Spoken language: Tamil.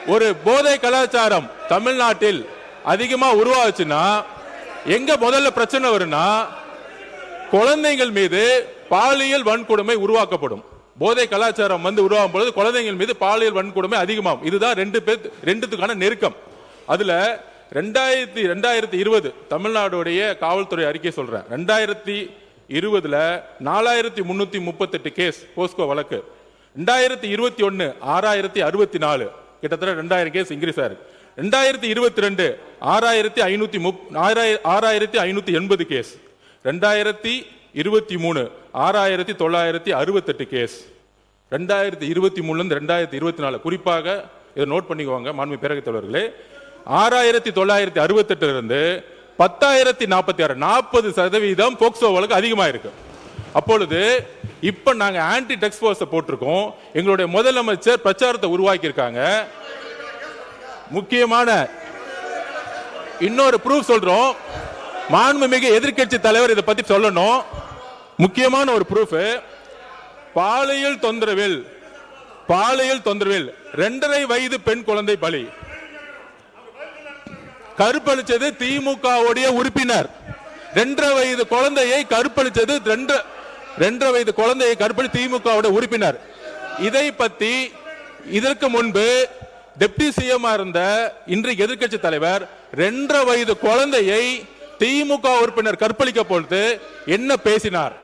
ஒரு போதை கலாச்சாரம் தமிழ்நாட்டில் அதிகமா உருவாச்சுன்னா எங்க முதல்ல பிரச்சனை வரும்னா குழந்தைகள் மீது பாலியல் வன்கொடுமை உருவாக்கப்படும். போதை கலாச்சாரம் உருவாகும் பொழுது குழந்தைகள் மீது பாலியல் வன்கொடுமை அதிகமாகும். இதுதான் ரெண்டுத்துக்கான நெருக்கம். அதுல 2020 தமிழ்நாடுடைய காவல்துறை அறிக்கை சொல்றேன். 2020 4338 கேஸ் போஸ்கோ வழக்கு. 2021 6064, கிட்டத்தட்ட 2000 கேஸ் இன்க்ரீஸ் ஆயிருக்கு. 2022 6580 கேஸ். 2023 6968 கேஸ். 2023 2024 குறிப்பாக இதை நோட் பண்ணிக்குவாங்க மாண்பு பேரவைத் தலைவர்களே. 6968 இருந்து 10046 40% போக்சோ வழக்கு அதிகமா இருக்கு. அப்பொழுது இப்ப நாங்க ஆன்டி ட்ரக்ஸ் போர்ஸ் போட்டிருக்கோம். எங்களுடைய முதலமைச்சர் பிரச்சாரத்தை உருவாக்கி இருக்காங்க. முக்கியமான இன்னொரு ப்ரூஃப் சொல்றோம். மாண்புமிகு எதிர்க்கட்சி தலைவர் இதை பத்தி சொல்லணும். முக்கியமான ஒரு ப்ரூஃப், பாலியல் தொந்தரவில் 2.5 வயது பெண் குழந்தை பலி. கற்பழிச்சது திமுக உறுப்பினர். 2.5 வயது குழந்தையை கற்பழிச்சது 2.5 வயது குழந்தையை கற்பழித்த திமுக உறுப்பினர். இதை பத்தி இதற்கு முன்பு டெப்டி சிஎம் இருந்த இன்றைக்கு எதிர்க்கட்சி தலைவர் 2.5 வயது குழந்தையை திமுக உறுப்பினர் கற்பழிக்க பொழுது என்ன பேசினார்?